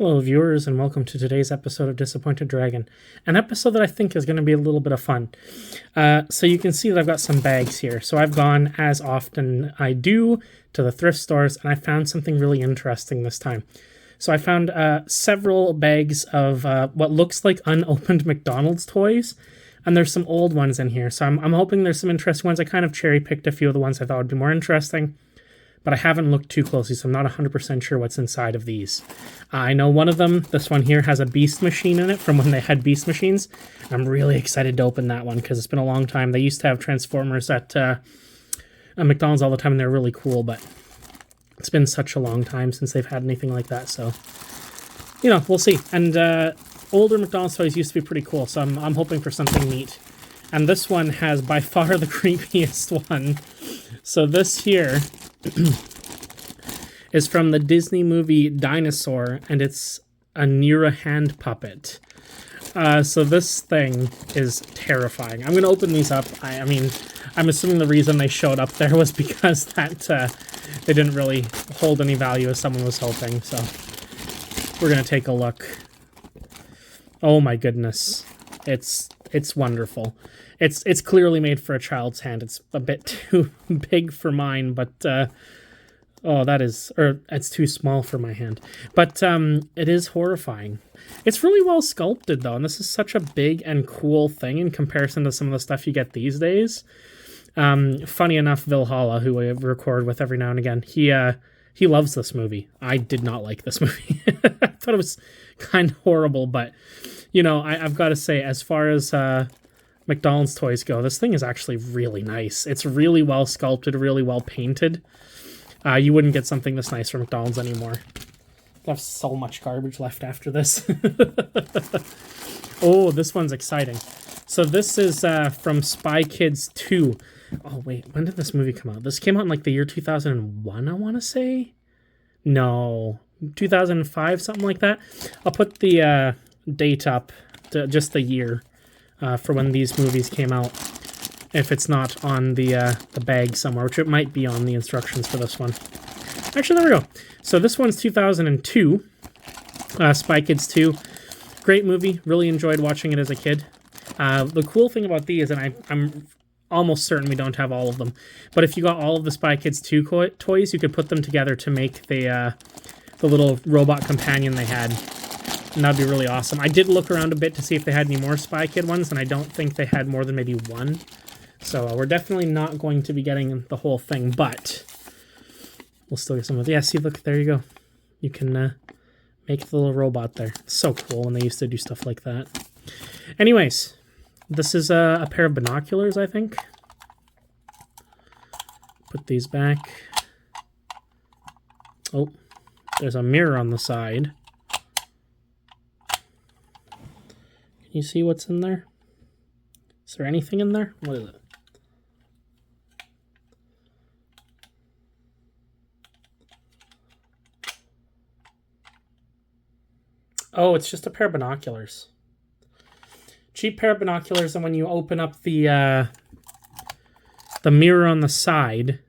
Hello, viewers, and welcome to today's episode of Disappointed Dragon, an episode that I think is going to be a little bit of fun. So you can see that I've got some bags here. So I've gone, as often I do, to the thrift stores, and I found something really interesting this time. So I found several bags of what looks like unopened McDonald's toys, and there's some old ones in here. So I'm hoping there's some interesting ones. I kind of cherry-picked a few of the ones I thought would be more interesting, but I haven't looked too closely, so I'm not 100% sure what's inside of these. I know one of them, this one here, has a Beast machine in it from when they had Beast machines. I'm really excited to open that one because it's been a long time. They used to have Transformers at McDonald's all the time, and they're really cool, but it's been such a long time since they've had anything like that, so, you know, we'll see. And older McDonald's toys used to be pretty cool, so I'm hoping for something neat. And this one has by far the creepiest one. So this here is from the Disney movie Dinosaur, and it's a Nira hand puppet. So this thing is terrifying. I'm going to open these up. I mean, I'm assuming the reason they showed up there was because that they didn't really hold any value as someone was hoping. So we're going to take a look. Oh my goodness. It's wonderful. It's clearly made for a child's hand. It's a bit too big for mine, but oh, it's too small for my hand. But it is horrifying. It's really well sculpted though, and this is such a big and cool thing in comparison to some of the stuff you get these days. Funny enough, Valhalla, who I record with every now and again, he loves this movie. I did not like this movie. I thought it was kind of horrible, but you know, I've got to say, as far as McDonald's toys go, this thing is actually really nice. It's really well sculpted, really well painted. You wouldn't get something this nice from McDonald's anymore. I have so much garbage left after this. Oh, this one's exciting. So this is from Spy Kids 2. Oh, wait, when did this movie come out? This came out in like the year 2001, I want to say? No, 2005, something like that. I'll put the date up, to just the year for when these movies came out, if it's not on the bag somewhere, which it might be on the instructions for this one. Actually, there we go. So this one's 2002, Spy Kids 2. Great movie. Really enjoyed watching it as a kid. The cool thing about these, and I'm almost certain we don't have all of them, but if you got all of the Spy Kids 2 toys, you could put them together to make the little robot companion they had. And that'd be really awesome. I did look around a bit to see if they had any more Spy Kid ones, and I don't think they had more than maybe one. So we're definitely not going to be getting the whole thing, but we'll still get some of it. Yeah, see, look, there you go. You can make the little robot there. It's so cool when they used to do stuff like that. Anyways, this is a pair of binoculars, I think. Put these back. Oh, there's a mirror on the side. Can you see what's in there? Is there anything in there? What is it? Oh, it's just a pair of binoculars. Cheap pair of binoculars, and when you open up the mirror on the side,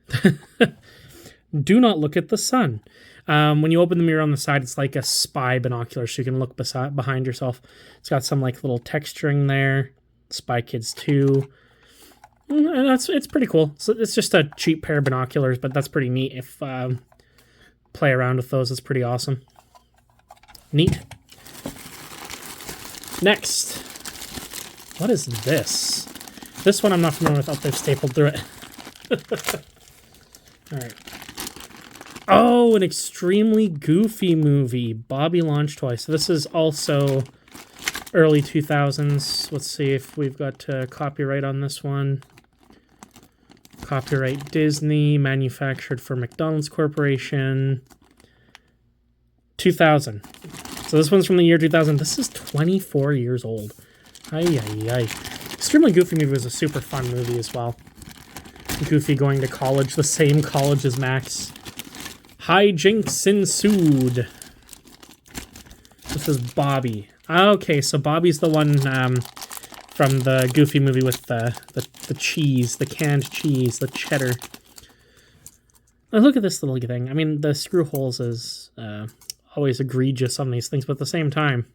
do not look at the sun. When you open the mirror on the side, it's like a spy binocular, so you can look behind yourself. It's got some like little texturing there. Spy Kids 2. And it's pretty cool. So it's just a cheap pair of binoculars, but that's pretty neat. If play around with those, it's pretty awesome. Neat. Next. What is this? This one I'm not familiar with. Oh, they've stapled through it. Alright. Oh, an extremely goofy movie. Bobby launch toy. So this is also early 2000s. Let's see if we've got copyright on this one. Copyright Disney. Manufactured for McDonald's Corporation. 2000. So this one's from the year 2000. This is 24 years old. Ay, ay, ay. Extremely Goofy movie was a super fun movie as well. Goofy going to college, the same college as Max. Hijinks ensued. This is Bobby. Okay, so Bobby's the one from the Goofy movie with the cheese, the canned cheese, the cheddar. Oh, look at this little thing. I mean, the screw holes is always egregious on these things, but at the same time,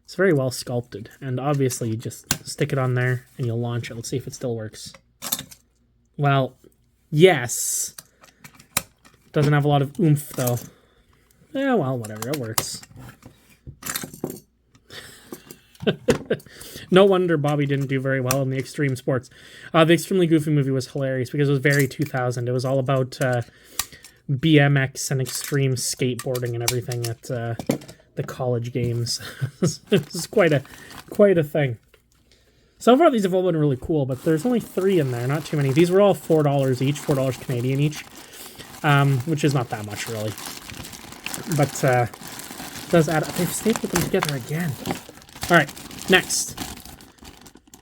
it's very well sculpted. And obviously, you just stick it on there and you'll launch it. Let's see if it still works. Well, yes. Doesn't have a lot of oomph, though. Yeah, well, whatever. It works. No wonder Bobby didn't do very well in the extreme sports. The Extremely Goofy movie was hilarious because it was very 2000. It was all about BMX and extreme skateboarding and everything at the college games. It was quite a thing. So far, these have all been really cool, but there's only 3 in there, not too many. These were all $4 each, $4 Canadian each, which is not that much, really. But it does add up. They've stapled them together again. All right, next.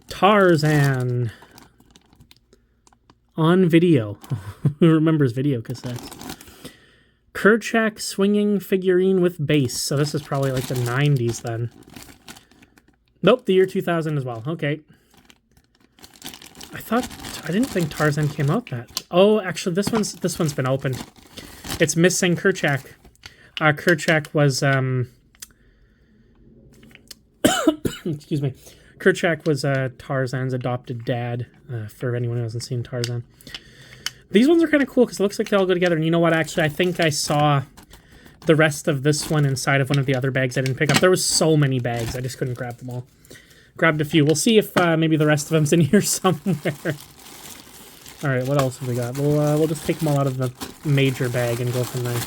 Tarzan. On video. Who remembers video cassettes? Kerchak swinging figurine with base. So this is probably like the 90s then. Nope, the year 2000 as well. Okay. I didn't think Tarzan came out that. Oh, actually, this one's been opened. It's missing Kerchak. Kerchak was excuse me. Kerchak was Tarzan's adopted dad. For anyone who hasn't seen Tarzan. These ones are kind of cool because it looks like they all go together. And you know what? Actually, I think I saw the rest of this one inside of one of the other bags I didn't pick up. There was so many bags. I just couldn't grab them all. Grabbed a few. We'll see if maybe the rest of them's in here somewhere. All right, what else have we got? We'll just take them all out of the major bag and go from there.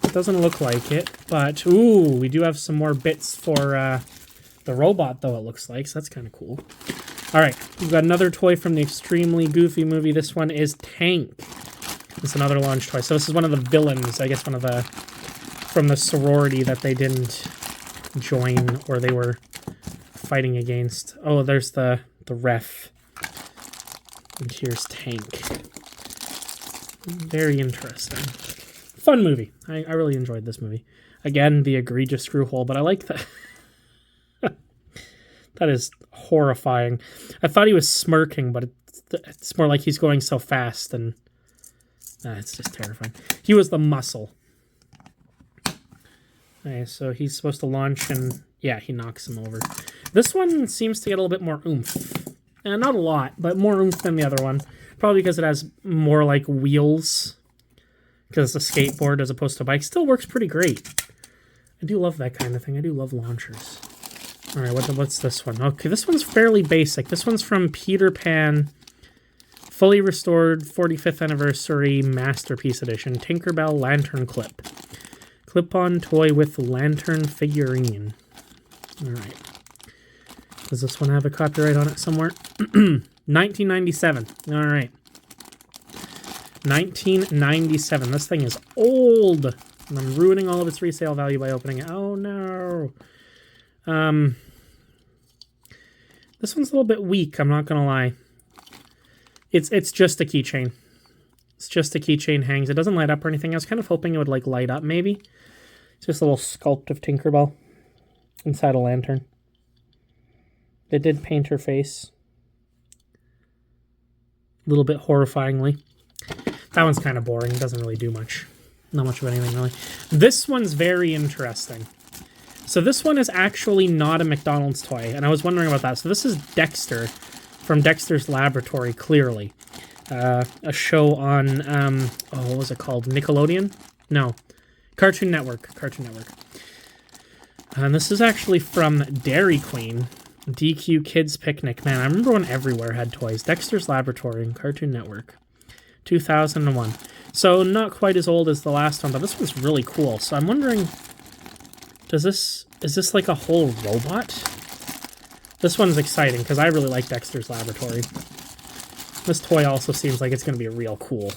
It doesn't look like it, but ooh, we do have some more bits for the robot, though, it looks like, so that's kind of cool. All right, we've got another toy from the Extremely Goofy movie. This one is Tank. It's another launch toy. So this is one of the villains, I guess one of the, from the sorority that they didn't join or they were fighting against. Oh, there's the ref. And here's Tank. Very interesting. Fun movie. I really enjoyed this movie. Again, the egregious screw hole, but I like that. That is horrifying. I thought he was smirking, but it's more like he's going so fast, and it's just terrifying. He was the muscle. Okay, so he's supposed to launch, and yeah, he knocks him over. This one seems to get a little bit more oomph. Not a lot, but more oomph than the other one. Probably because it has more like wheels. Because it's a skateboard as opposed to a bike. Still works pretty great. I do love that kind of thing. I do love launchers. All right, what's this one? Okay, this one's fairly basic. This one's from Peter Pan, fully restored 45th anniversary masterpiece edition. Tinkerbell lantern clip. Clip-on toy with lantern figurine. All right. Does this one have a copyright on it somewhere? 1997. All right. 1997. This thing is old. And I'm ruining all of its resale value by opening it. Oh, no. This one's a little bit weak, I'm not going to lie. It's just a keychain. It's just a keychain hangs. It doesn't light up or anything. I was kind of hoping it would, like, light up, maybe. It's just a little sculpt of Tinkerbell inside a lantern. They did paint her face. A little bit horrifyingly. That one's kind of boring. It doesn't really do much. Not much of anything, really. This one's very interesting. So this one is actually not a McDonald's toy, and I was wondering about that. So this is Dexter from Dexter's Laboratory, clearly. A show on, what was it called? Nickelodeon? No. Cartoon Network. Cartoon Network. And this is actually from Dairy Queen. DQ Kids Picnic. Man, I remember when everywhere had toys. Dexter's Laboratory and Cartoon Network. 2001. So not quite as old as the last one, but this one's really cool. So I'm wondering, is this like a whole robot? This one's exciting because I really like Dexter's Laboratory. This toy also seems like it's going to be real cool.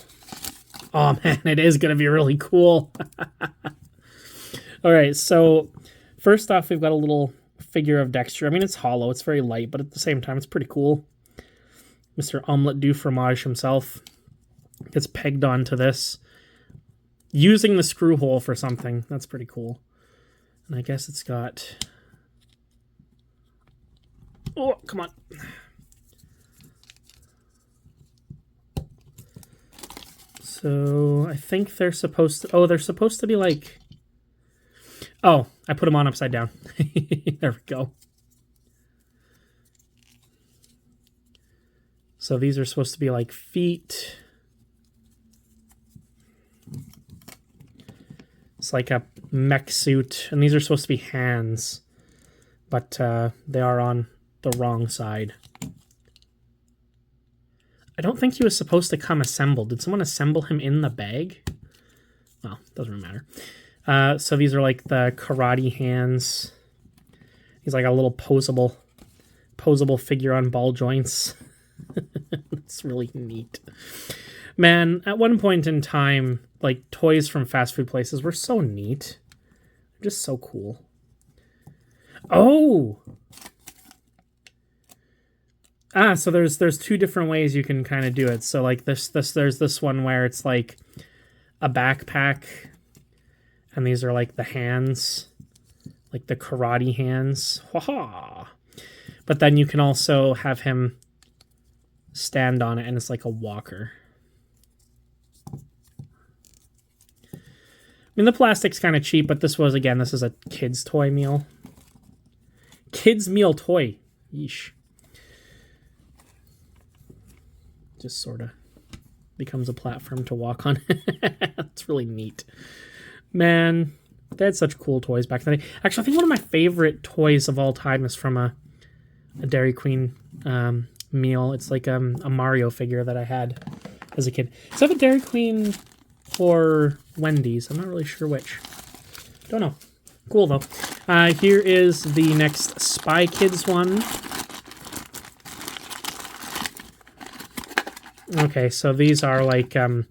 Oh man, it is going to be really cool. All right, so first off, we've got a little figure of Dexter. I mean, it's hollow, it's very light, but at the same time, it's pretty cool. Mr. Omelette du Fromage himself gets pegged onto this. Using the screw hole for something. That's pretty cool. And I guess it's got... Oh, come on. So I think they're supposed to... Oh, they're supposed to be like... Oh, I put them on upside down. There we go. So these are supposed to be like feet. It's like a mech suit. And these are supposed to be hands. But they are on the wrong side. I don't think he was supposed to come assembled. Did someone assemble him in the bag? Well, doesn't really matter. So these are like the karate hands. He's like a little posable figure on ball joints. It's really neat. Man, at one point in time, like toys from fast food places were so neat. They're just so cool. Oh! So there's two different ways you can kind of do it. So like there's this one where it's like a backpack, and these are like the hands, like the karate hands. Ha! But then you can also have him stand on it, and it's like a walker. I mean, the plastic's kind of cheap, but this is a kid's toy meal. Kids meal toy. Yeesh. Just sort of becomes a platform to walk on. It's really neat. Man, they had such cool toys back then. Actually, I think one of my favorite toys of all time is from a Dairy Queen meal. It's like a Mario figure that I had as a kid. Is that a Dairy Queen or Wendy's? I'm not really sure which. Don't know. Cool, though. Here is the next Spy Kids one. Okay, so these are like the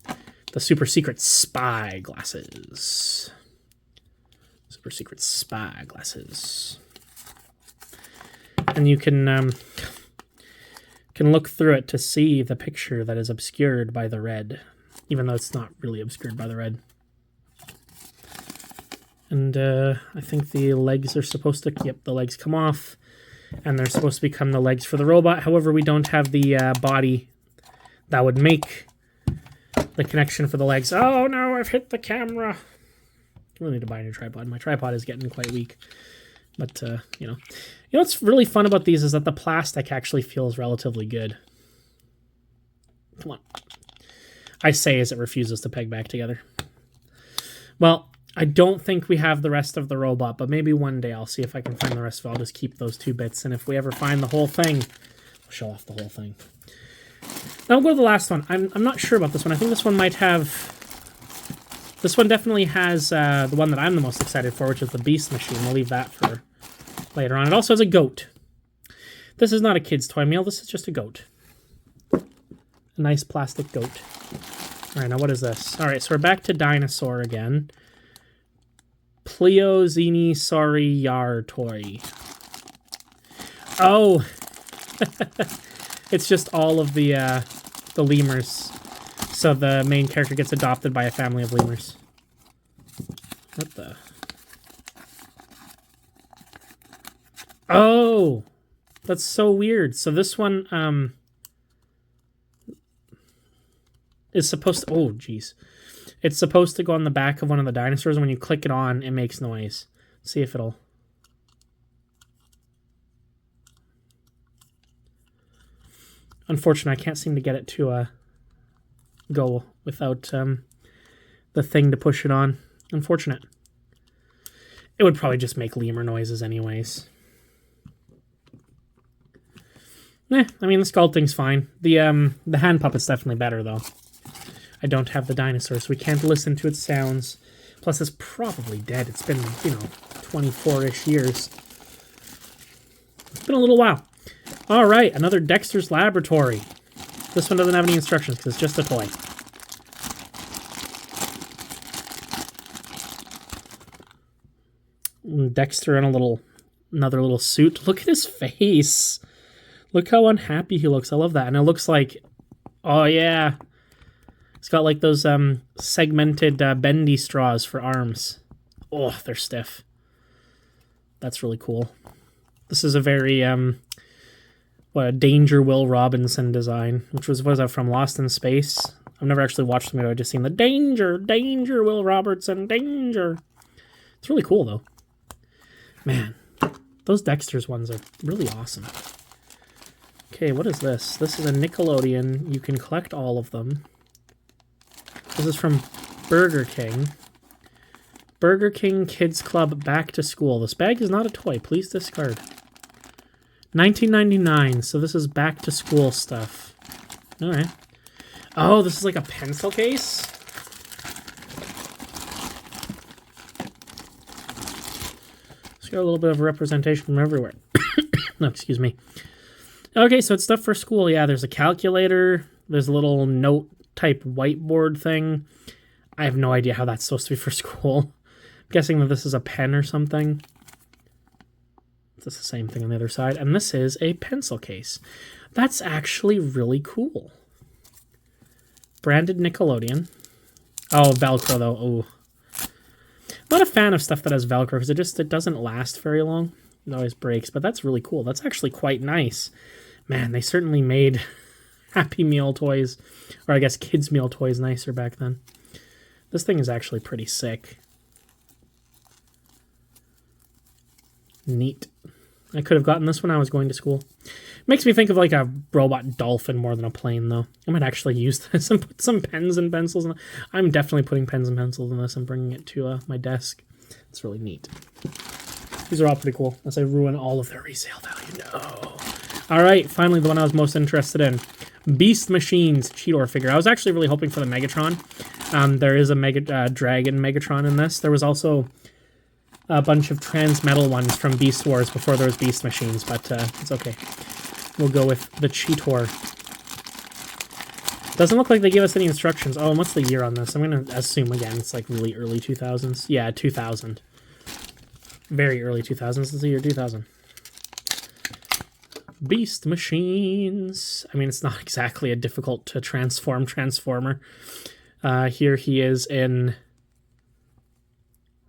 super secret spy glasses. Super secret spy glasses. And you can look through it to see the picture that is obscured by the red, even though it's not really obscured by the red. And I think the legs are supposed to... Yep, the legs come off, and they're supposed to become the legs for the robot. However, we don't have the body that would make the connection for the legs. Oh no, I've hit the camera. I really need to buy a new tripod. My tripod is getting quite weak. But, you know what's really fun about these is that the plastic actually feels relatively good. Come on. I say as it refuses to peg back together. Well, I don't think we have the rest of the robot, but maybe one day I'll see if I can find the rest of it. I'll just keep those two bits, and if we ever find the whole thing, we'll show off the whole thing. Now we'll go to the last one. I'm not sure about this one. I think this one might have... This one definitely has the one that I'm the most excited for, which is the Beast Machine. We'll leave that for later on. It also has a goat. This is not a kid's toy meal. This is just a goat. A nice plastic goat. All right, now what is this? All right, so we're back to Dinosaur again. Pleozini Sorry Yar toy. Oh! It's just all of the lemurs. So the main character gets adopted by a family of lemurs. What the? Oh! That's so weird. So this one is supposed to... Oh, jeez. It's supposed to go on the back of one of the dinosaurs, and when you click it on, it makes noise. See if it'll... Unfortunately, I can't seem to get it to go without the thing to push it on. Unfortunate. It would probably just make lemur noises anyways. I mean, the sculpting's fine. The hand puppet's definitely better, though. I don't have the dinosaur, so we can't listen to its sounds. Plus, it's probably dead. It's been, 24-ish years. It's been a little while. All right, another Dexter's Laboratory. This one doesn't have any instructions because it's just a toy. Dexter in another little suit. Look at his face. Look how unhappy he looks. I love that. And it looks like, oh yeah, it's got like those segmented bendy straws for arms. Oh, they're stiff. That's really cool. This is a very Danger Will Robinson design, which was that from Lost in Space? I've never actually watched the movie. I've just seen the danger, danger, Will Robertson, danger. It's really cool, though. Man, those Dexter's ones are really awesome. Okay, what is this? This is a Nickelodeon. You can collect all of them. This is from Burger King. Burger King Kids Club Back to School. This bag is not a toy. Please discard. 1999. So this is back to school stuff. All right. Oh, this is like a pencil case? It's got a little bit of representation from everywhere. No, excuse me. Okay, so it's stuff for school. Yeah, there's a calculator. There's a little note-type whiteboard thing. I have no idea how that's supposed to be for school. I'm guessing that this is a pen or something. It's the same thing on the other side. And this is a pencil case. That's actually really cool. Branded Nickelodeon. Oh, Velcro, though. Oh. Not a fan of stuff that has Velcro because it doesn't last very long. It always breaks, but that's really cool. That's actually quite nice. Man, they certainly made Happy Meal toys, or I guess kids' meal toys, nicer back then. This thing is actually pretty sick. Neat. I could have gotten this when I was going to school. Makes me think of like a robot dolphin more than a plane, though. I might actually use this and put some pens and pencils in. I'm definitely putting pens and pencils in this and bringing it to my desk. It's really neat. These are all pretty cool, as I ruin all of their resale value. No. All right, finally the one I was most interested in. Beast Machines Cheetor figure. I was actually really hoping for the Megatron. There is a Dragon Megatron in this. There was also a bunch of Transmetal ones from Beast Wars before there was Beast Machines, but it's okay. We'll go with the Cheetor. Doesn't look like they give us any instructions. Oh, and what's the year on this? I'm going to assume, again, it's like really early 2000s. Yeah, 2000. Very early 2000s. This is the year 2000. Beast Machines. I mean, it's not exactly a difficult to transform Transformer. Here he is in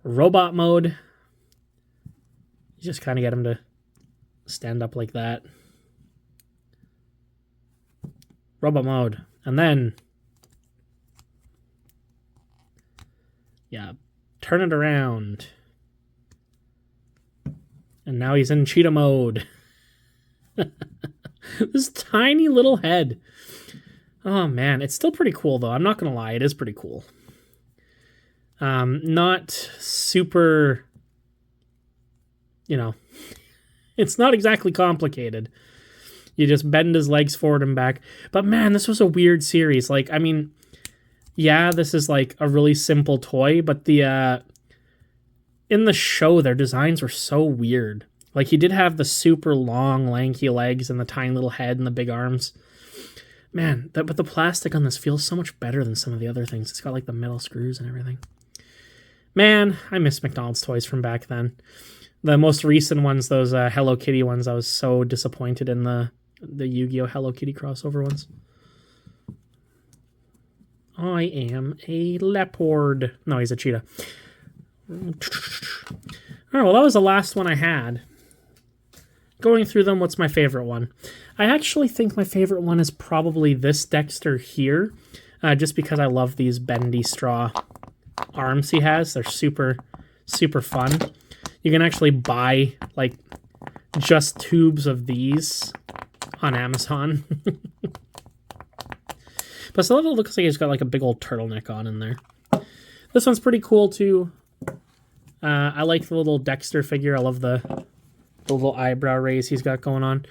robot mode. You just kind of get him to stand up like that. Robot mode. And then, yeah, turn it around. And now he's in cheetah mode. This tiny little head. Oh, man. It's still pretty cool, though. I'm not going to lie. It is pretty cool. Not super, you know, it's not exactly complicated. You just bend his legs forward and back. But, man, this was a weird series. Like, I mean, yeah, this is, like, a really simple toy, but the, in the show, their designs were so weird. Like, he did have the super long, lanky legs and the tiny little head and the big arms. Man, but the plastic on this feels so much better than some of the other things. It's got, like, the metal screws and everything. Man, I miss McDonald's toys from back then. The most recent ones, those Hello Kitty ones, I was so disappointed in the Yu-Gi-Oh! Hello Kitty crossover ones. I am a leopard. No, he's a cheetah. All right, well, that was the last one I had. Going through them, what's my favorite one? I actually think my favorite one is probably this Dexter here, just because I love these bendy straw arms he has. They're super, super fun. You can actually buy, like, just tubes of these on Amazon. But still, it looks like he's got, like, a big old turtleneck on in there. This one's pretty cool, too. I like the little Dexter figure. I love the little eyebrow raise he's got going on.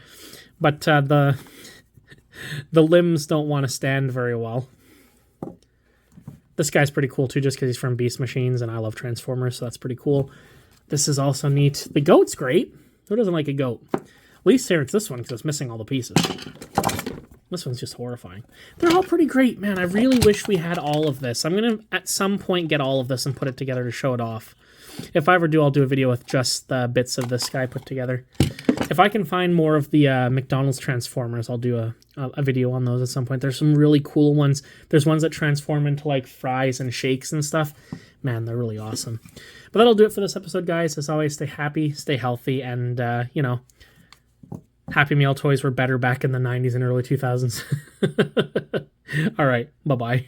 But the limbs don't want to stand very well. This guy's pretty cool, too, just because he's from Beast Machines, and I love Transformers, so that's pretty cool. This is also neat. The goat's great. Who doesn't like a goat? Least here it's this one, because it's missing all the pieces. This one's just horrifying. They're all pretty great, man. I really wish we had all of this. I'm going to, at some point, get all of this and put it together to show it off. If I ever do, I'll do a video with just the bits of this guy put together. If I can find more of the McDonald's Transformers, I'll do a video on those at some point. There's some really cool ones. There's ones that transform into, like, fries and shakes and stuff. Man, they're really awesome. But that'll do it for this episode, guys. As always, stay happy, stay healthy, and, you know, Happy Meal toys were better back in the 90s and early 2000s. All right. Bye-bye.